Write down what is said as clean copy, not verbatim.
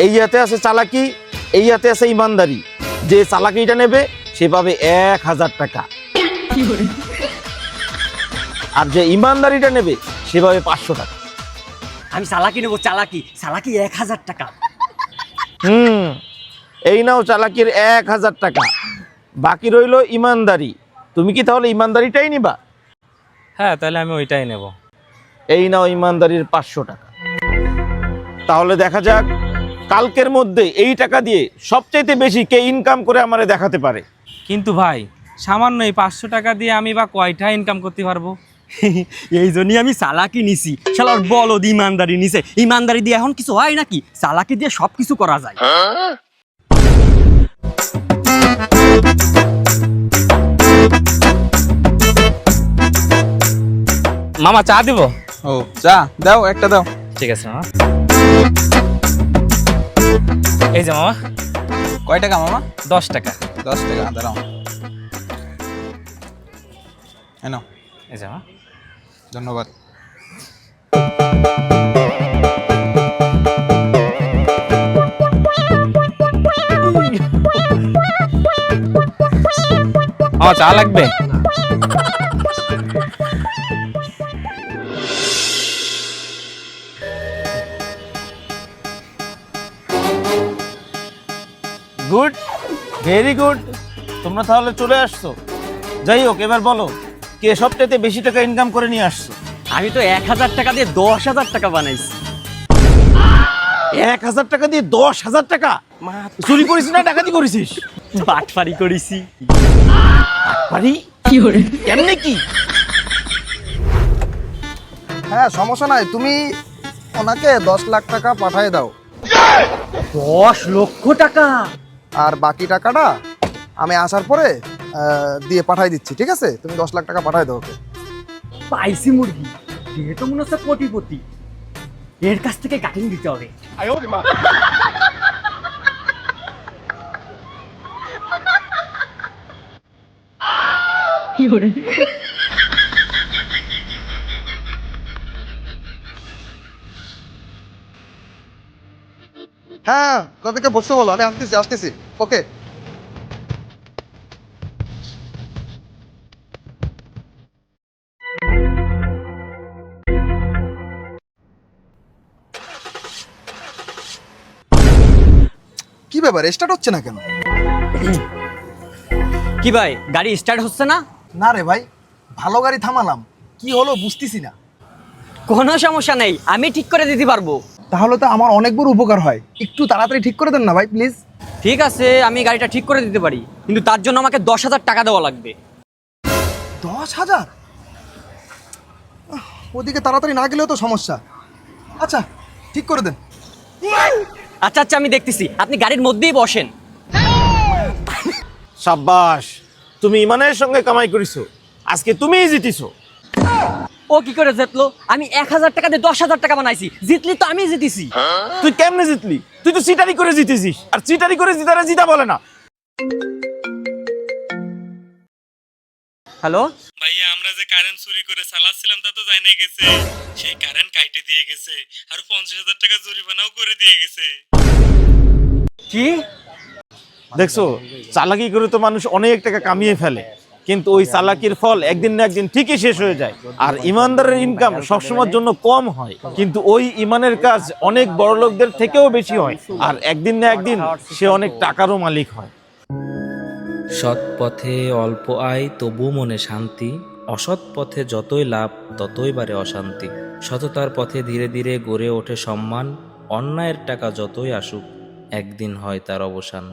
এই হাতে আছে চালাকি, এই হাতে আছে ইমানদারি। যে চালাকিটা নেবে সে পাবে 1000 টাকা, আর যে ইমানদারিটা নেবে সে পাবে 500 টাকা। আমি চালাকি নেবো, চালাকি চালাকি 1000 টাকা। এই নাও চালাকির 1000 টাকা, বাকি রইল ইমানদারি। তুমি কি তাহলে ইমানদারিটাই নিবা? হ্যাঁ, তাহলে আমি ওইটাই নেব। এই নাও ইমানদারির 500 টাকা। তাহলে দেখা যাক কালকের মধ্যে এই টাকা দিয়ে সবচাইতে বেশি কে ইনকাম করে আমারে দেখাতে পারে। কিন্তু ভাই, সামান্য এই 500 টাকা দিয়ে আমি বা কয়টা ইনকাম করতে পারবো? এই জন্যই আমি চালাকি নিছি। শালার বলদ ইমানদারি নিছে। ইমানদারি দিয়ে এখন কিছু হয় নাকি? চালাকি দিয়ে সবকিছু করা যায়। মামা চা দিব? ও চা দাও, একটা দাও। ঠিক আছে মামা। এই যে মামা, কয় টাকা মামা? 10 টাকা। 10 টাকা, দাঁড়াও। এনো, এই যে মামা। ধন্যবাদ। আমার চা লাগবে? Good, very good. তোমরা তাহলে চলে আসছো। যাই হোক, এবার বলো কে সবচাইতে বেশি টাকা ইনকাম করে নিয়ে আসছো? আমি তো 1000 টাকা দিয়ে 10,000 টাকা বানাইছি। 1000 টাকা দিয়ে 10,000 টাকা? চুরি করিস না ডাকাতি করেছিস? বাটপারি করেছি। পারি কেমনে কি? হ্যাঁ, সমস্যা নাই, তুমি ওনাকে 10 লাখ টাকা পাঠিয়ে দাও, 10 লক্ষ টাকা? আর বাকি টাকাটা আমি আসার পরে দিয়ে পাঠিয়ে দিচ্ছি, ঠিক আছে? তুমি 10 লাখ টাকা পাঠিয়ে দাও ওকে। পাইছি মুরগি, দিয়ে তো মনে হচ্ছে কোটিপতি। এর কাছ থেকে কাটিং দিতে হবে। হ্যাঁ, তাদেরকে বসতে বলো, আমি আসতেছি আসতেছি। ওকে। কি ব্যাপার, স্টার্ট হচ্ছে না কেন? কি ভাই, গাড়ি স্টার্ট হচ্ছে না? না রে ভাই, ভালো গাড়ি থামালাম, কি হলো বুঝতেছি না। কোনো সমস্যা নেই, আমি ঠিক করে দিতে পারবো। তাহলে তো আমার অনেক বড় উপকার হয়, একটু তাড়াতাড়ি ঠিক করে দেন না ভাই, প্লিজ। ঠিক আছে, আমি গাড়িটা ঠিক করে দিতে পারি, কিন্তু তার জন্য আমাকে 10,000 টাকা দেওয়া লাগবে। 10,000? ওদিকে তাড়াতাড়ি না গেলেও তো সমস্যা। আচ্ছা, ঠিক করে দেন। আচ্ছা আচ্ছা, আমি দেখতেছি, আপনি গাড়ির মধ্যেই বসেন। সাব্বাস, তুমি ইমানের সঙ্গে কামাই করিছো, আজকে তুমিই জিতিছো। ও কি করে জিতলো? আমি 1000 টাকা দিয়ে 10,000 টাকা বানাইছি, জিতলি তো আমি জিতেছি। তুই কেমনে জিতলি? তুই তো চিটারি করে জিতেছিস, আর চিটারি করে জিতারে জিতা বলে না। হ্যালো ভাইয়া, আমরা যে কারেন্ট চুরি করে চালাচ্ছিলাম তা তো জানা গেছে। সেই কারেন্ট কাইটে দিয়ে গেছে, আর 50,000 টাকা জরিমানাও করে দিয়ে গেছে। কি? দেখছো, চালাকি করে তো মানুষ অনেক টাকা কামিয়ে ফেলে, কিন্তু ওই চালাকির ফল একদিন না একদিন ঠিকই শেষ হয়ে যায়। আর ইমানদারের ইনকাম সবসময়ের জন্য কম হয়, কিন্তু ওই ইমানের কাজ অনেক বড় লোকদের থেকেও বেশি হয়, আর একদিন না একদিন সে অনেক টাকারও মালিক হয়। সৎ পথে অল্প আয় তবু মনে শান্তি, অসৎ পথে যতই লাভ ততই বাড়ে অশান্তি। সততার পথে ধীরে ধীরে গড়ে ওঠে সম্মান, অন্যায়ের টাকা যতই আসুক একদিন হয় তার অবসান।